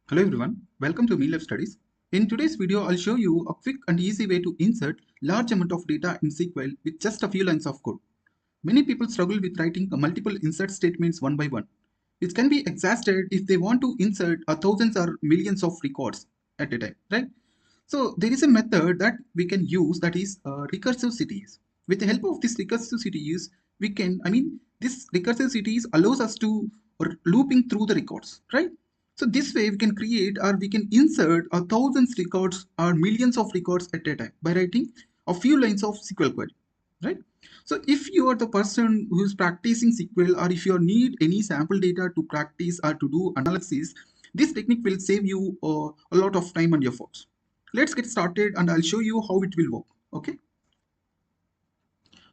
Hello everyone, welcome to MeLab Studies. In today's video, I'll show you a quick and easy way to insert large amount of data in SQL with just a few lines of code. Many people struggle with writing multiple insert statements one by one, which can be exhausted if they want to insert thousands or millions of records at a time, right? So there is a method that we can use, that is recursive CTEs. With the help of this recursive CTEs, this recursive CTEs allows us to looping through the records, right? So this way we can create or we can insert thousands records or millions of records at a time by writing a few lines of SQL query, right? So if you are the person who is practicing SQL, or if you need any sample data to practice or to do analysis, this technique will save you a lot of time and efforts. Let's get started and I'll show you how it will work. Okay.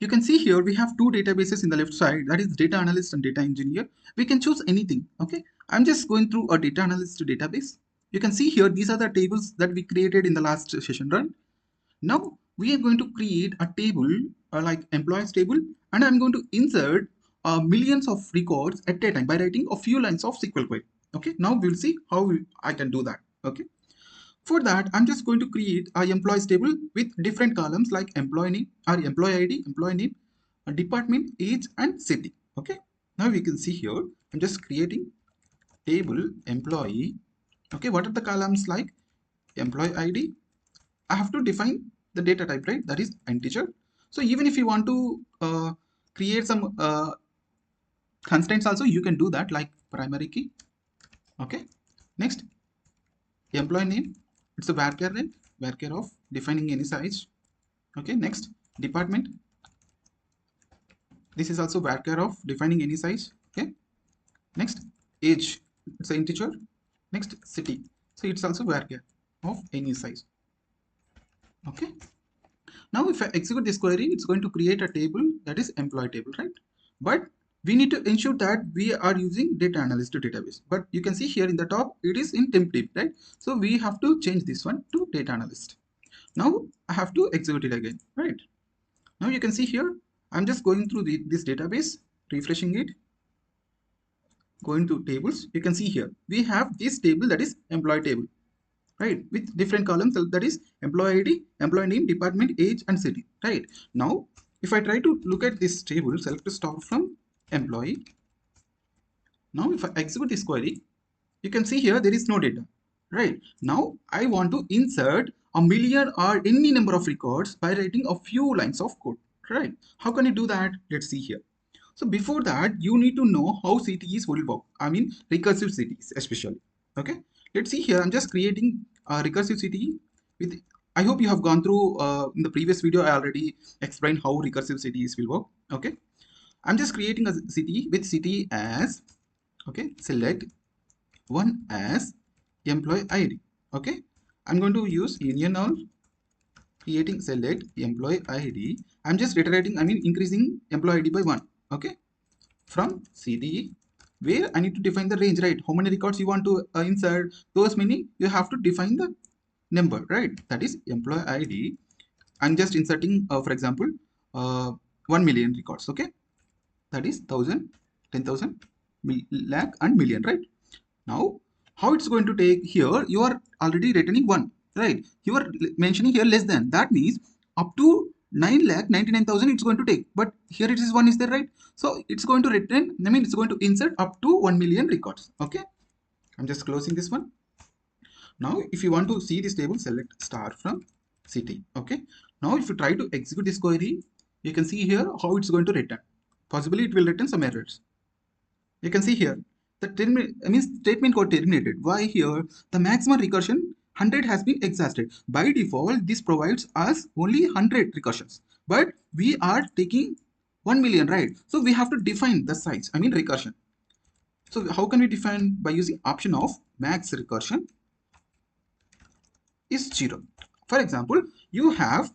You can see here we have two databases in the left side, that is data analyst and data engineer. We can choose anything. Okay. I'm just going through a data analyst database. You can see here these are the tables that we created in the last session, right? Now we are going to create a table like employees table, and I'm going to insert millions of records at a time by writing a few lines of SQL query. Okay. Now we'll see how I can do that. Okay. For that, I'm just going to create a employees table with different columns like employee name or employee ID, employee name, department, age, and city. Okay. Now we can see here, I'm just creating table employee. Okay. What are the columns like? Employee ID. I have to define the data type, right? That is integer. So even if you want to create some constraints also, you can do that, like primary key. Okay. Next, employee name. It's a varchar name, varchar of defining any size. Okay. Next, department. This is also varchar of defining any size. Okay. Next, age. It's an integer. Next, city. So it's also varchar of any size. Okay. Now if I execute this query, it's going to create a table, that is employee table, right? But we need to ensure that we are using data analyst database. But you can see here in the top, it is in temp div, right? So we have to change this one to data analyst. Now I have to execute it again, right? Now you can see here, I'm just going through this database, refreshing it, going to tables. You can see here, we have this table, that is employee table, right, with different columns, that is employee ID, employee name, department, age, and city, right? Now if I try to look at this table, select to start from employee. Now if I execute this query, you can see here there is no data, right? Now I want to insert a million or any number of records by writing a few lines of code, right? How can you do that? Let's see here. So before that, you need to know how CTEs will work. I mean recursive CTEs especially. Okay. Let's see here. I'm just creating a recursive CTE with. I hope you have gone through in the previous video. I already explained how recursive CTEs will work. Okay. I'm just creating a CTE with CTE as, okay, select one as employee ID. Okay. I'm going to use union all, creating select employee ID. I'm just iterating, increasing employee ID by 1. Okay. From CTE, where I need to define the range, right? How many records you want to insert, those many you have to define the number, right? That is employee ID. I'm just inserting, for example, 1 million records. Okay. That is 1000, 10,000, lakh, and million, right? Now, how it's going to take here, you are already returning 1, right? You are mentioning here less than, that means up to 9,99,000 it's going to take, but here it is 1 is there, right? So it's going to return, it's going to insert up to 1 million records. Okay. I'm just closing this one. Now, if you want to see this table, select star from city. Okay. Now, if you try to execute this query, you can see here how it's going to return. Possibly it will return some errors. You can see here the statement got terminated. Why here? The maximum recursion 100 has been exhausted. By default, this provides us only 100 recursions, but we are taking 1 million, right? So we have to define the size, recursion. So how can we define? By using option of max recursion is 0. For example, you have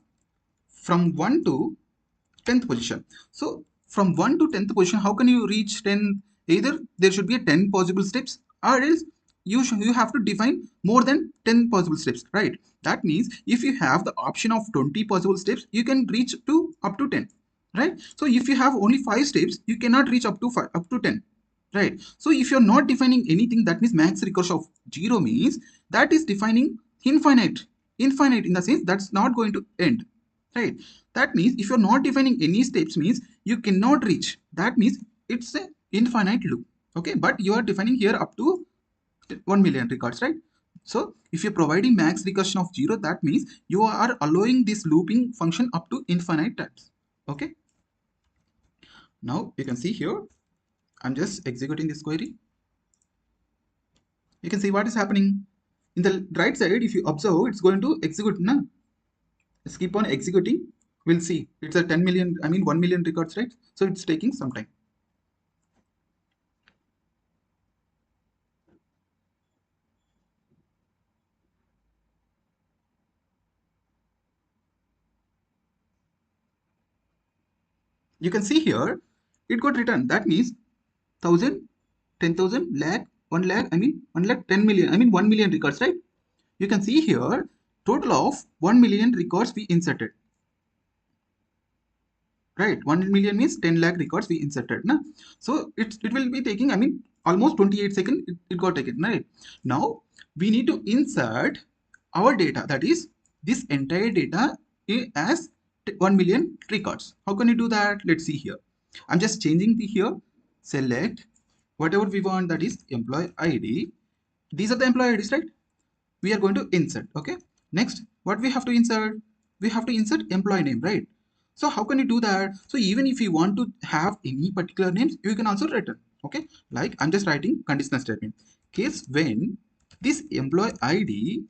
from 1 to 10th position. So from 1 to 10th position, how can you reach 10? Either there should be a 10 possible steps, or else you have to define more than 10 possible steps, right? That means if you have the option of 20 possible steps, you can reach to up to 10, right? So if you have only 5 steps, you cannot reach up to 10, right? So if you're not defining anything, that means max recursion of 0 means that is defining infinite. Infinite in the sense that's not going to end, right? That means if you're not defining any steps means you cannot reach. That means it's a infinite loop, okay? But you are defining here up to 1 million records, right? So if you're providing max recursion of 0, that means you are allowing this looping function up to infinite times, okay? Now you can see here, I'm just executing this query. You can see what is happening. In the right side, if you observe, it's going to execute. Na? Just keep on executing. We'll see. It's a 10 million, 1 million records, right? So it's taking some time. You can see here, it got returned. That means 1000, 10,000, lakh, 1 lakh, 1 lakh, 10 million, 1 million records, right? You can see here, total of 1 million records we inserted. Right, 1 million means 10 lakh records we inserted, na? So it will be taking, almost 28 seconds it got taken, right? Now we need to insert our data, that is this entire data as 1 million records. How can you do that? Let's see here. I'm just changing the here, select whatever we want, that is employee ID. These are the employee IDs, right? We are going to insert, okay? Next, what we have to insert? We have to insert employee name, right? So how can you do that? So even if you want to have any particular names, you can also return, okay? Like I'm just writing conditional statement. Case when this employee ID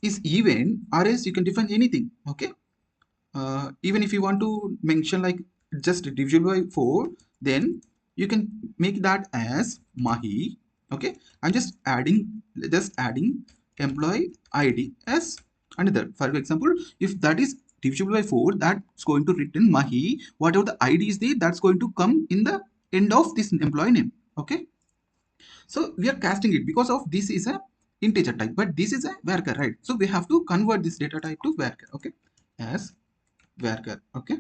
is even, or else you can define anything, okay? Even if you want to mention like just divisible by 4, then you can make that as Mahi, okay? I'm just adding employee ID as another. For example, if that is divisible by 4, that's going to return Mahi. Whatever the ID is there, that's going to come in the end of this employee name, okay? So we are casting it because of this is a integer type, but this is a varchar, right? So we have to convert this data type to varchar, okay? As varchar, okay?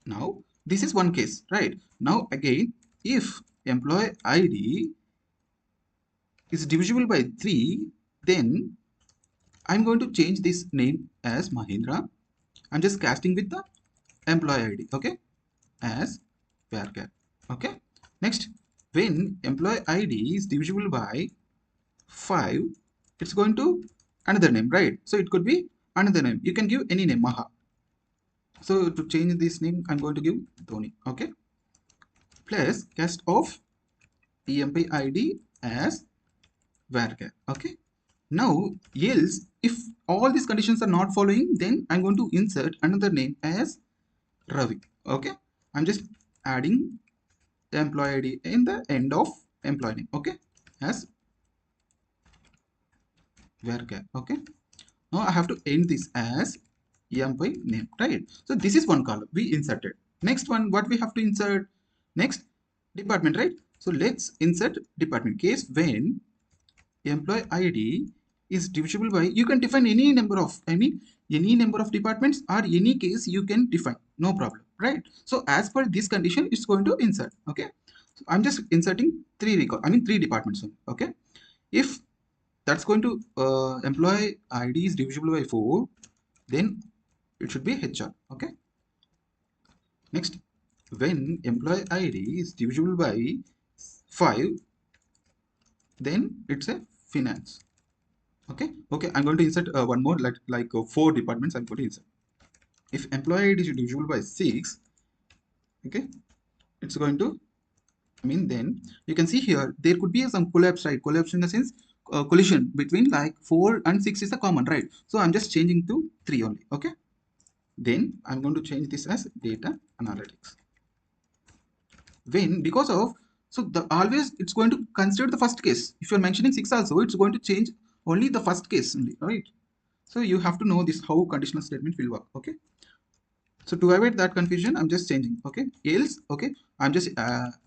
Now this is one case, right? Now again, if employee ID is divisible by 3, then I'm going to change this name as Mahindra. I'm just casting with the employee ID, okay, as varchar, okay? Next, when employee ID is divisible by 5, it's going to another name, right? So it could be another name. You can give any name, Maha. So to change this name, I'm going to give Dhoni, okay? Plus cast of employee ID as varchar, okay? Now, else, if all these conditions are not following, then I'm going to insert another name as Ravi, okay? I'm just adding the employee ID in the end of employee name, okay? As varchar, okay? Now I have to end this as employee name, right? So this is one column we inserted. Next one, what we have to insert? Next, department, right? So let's insert department. Case when employee ID is divisible by, you can define any number of, any number of departments or any case you can define, no problem, right? So as per this condition, it's going to insert, okay? So I'm just inserting 3 departments, okay? If that's going to employee ID is divisible by 4, then it should be HR, okay? Next, when employee ID is divisible by 5, then it's a finance, okay? I'm going to insert one more, like 4 departments I'm going to insert. If employee ID is divisible by 6, okay, it's going to, then you can see here there could be some collapse, right? Collapse in the sense collision between like 4 and 6 is a common, right? So I'm just changing to 3 only, okay? Then I'm going to change this as data analytics. When, because of, so the always it's going to consider the first case. If you're mentioning 6 also, it's going to change only the first case only, right? So you have to know this how conditional statement will work, okay? So to avoid that confusion, I'm just changing, okay? Else, okay, I'm just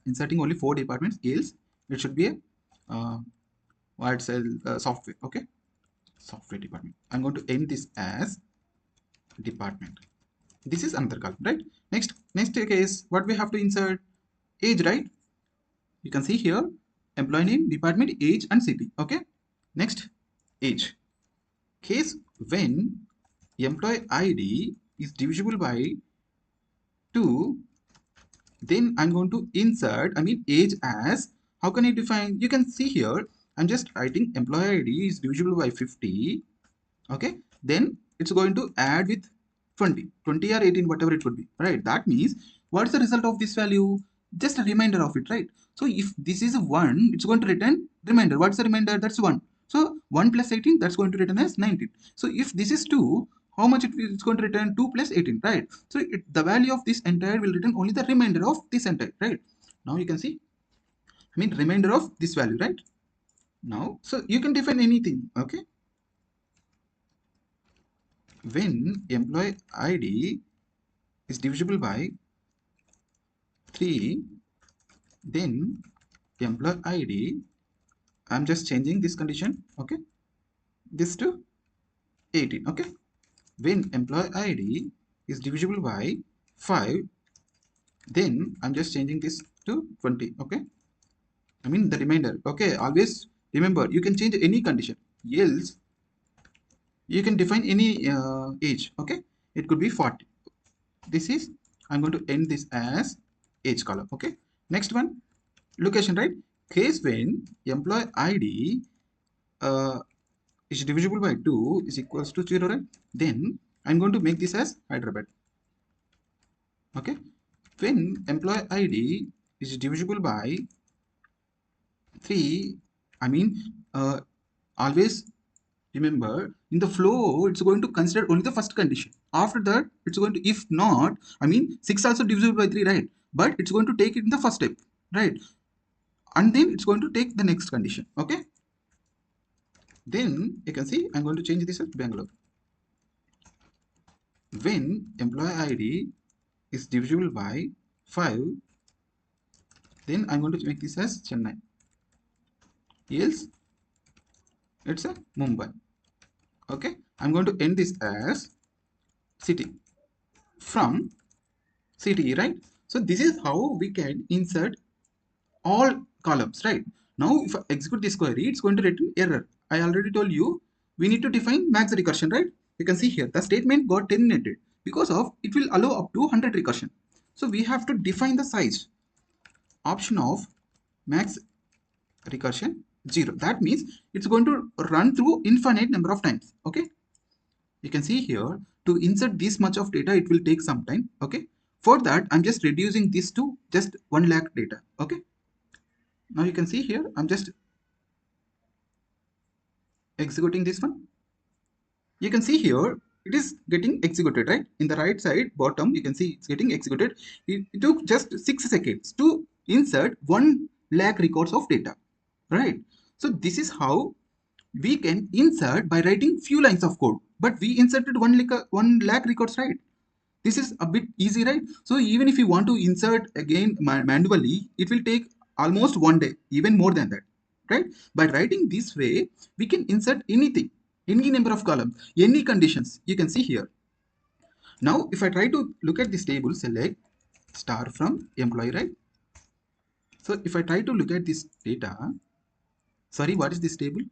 inserting only 4 departments. Else it should be a what cell software, okay? Software department. I'm going to end this as department. This is another column, right? Next case, what we have to insert? Age, right? You can see here employee name, department, age and city. Okay. Next, age. Case when employee ID is divisible by 2, then I'm going to insert, age as, how can I define? You can see here, I'm just writing employee ID is divisible by 50. Okay, then it's going to add with 20 or 18, whatever it would be, right? That means what's the result of this value? Just a reminder of it, right? So if this is 1, it's going to return remainder. What's the remainder? That's 1. So 1 plus 18, that's going to return as 19. So if this is 2, how much it's going to return? 2 plus 18, right? So the value of this entire will return only the remainder of this entire, right? Now you can see, remainder of this value, right? Now, so you can define anything, okay? When employee ID is divisible by 3, then employee ID, I'm just changing this condition, okay, this to 18, okay. When employee ID is divisible by 5, then I'm just changing this to 20, okay. The remainder, okay. Always remember, you can change any condition, else you can define any age, okay. It could be 40. This is, I'm going to end this as age column, okay. Next one, location, right? Case when employee ID is divisible by 2 is equals to 0, right? Then I'm going to make this as Hyderabad, okay. When employee ID is divisible by 3, always remember, in the flow it's going to consider only the first condition. After that it's going to, if not, 6 also divisible by 3, right? But it's going to take it in the first step, right? And then it's going to take the next condition, okay. Then you can see I'm going to change this as Bangalore. When employee ID is divisible by 5, then I'm going to make this as Chennai, else it's a Mumbai, okay. I'm going to end this as city from CTE, right? So this is how we can insert all columns, right? Now if I execute this query, it's going to return error. I already told you we need to define max recursion, right? You can see here the statement got terminated because of it will allow up to 100 recursion. So we have to define the size option of max recursion 0. That means it's going to run through infinite number of times, okay. You can see here, to insert this much of data it will take some time, okay. For that I'm just reducing this to just 1 lakh data, okay. Now you can see here I'm just executing this one. You can see here it is getting executed, right? In the right side bottom you can see it's getting executed. It took just 6 seconds to insert 1 lakh records of data, right? So this is how we can insert by writing few lines of code, but we inserted 1 lakh records, right? This is a bit easy, right? So even if you want to insert again manually, it will take almost 1 day, even more than that, right? By writing this way, we can insert anything, any number of columns, any conditions. You can see here. Now, if I try to look at this table, select star from employee, right? So if I try to look at this data, sorry, what is this table?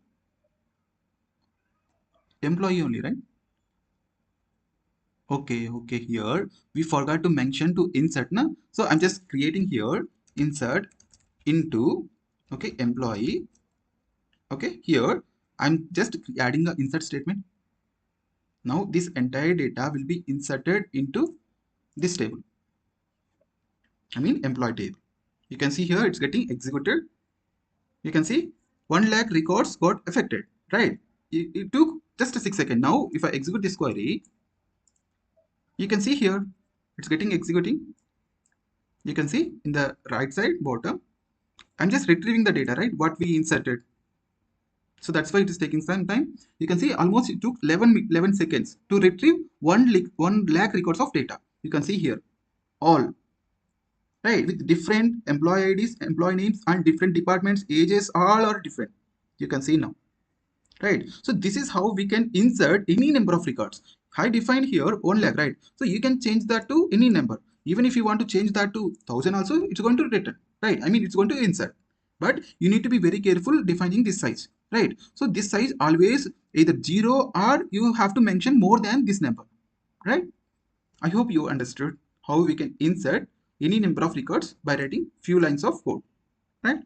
Employee only, right? Okay, here we forgot to mention to insert, na? So I'm just creating here insert into, okay, employee, okay. Here I'm just adding the insert statement. Now this entire data will be inserted into this table, employee table. You can see here it's getting executed. You can see 1 lakh records got affected, right? It took just a 6 seconds. Now if I execute this query, you can see here it's getting executing. You can see in the right side bottom, I'm just retrieving the data, right? What we inserted. So that's why it is taking some time. You can see almost it took 11 seconds to retrieve 1 lakh records of data. You can see here all, right, with different employee IDs, employee names, and different departments, ages, all are different. You can see now, right? So this is how we can insert any number of records. I defined here 1 lakh, right? So you can change that to any number. Even if you want to change that to 1000 also, it's going to return, right? I mean, it's going to insert, but you need to be very careful defining this size, right? So this size always either 0 or you have to mention more than this number, right? I hope you understood how we can insert any number of records by writing few lines of code, right?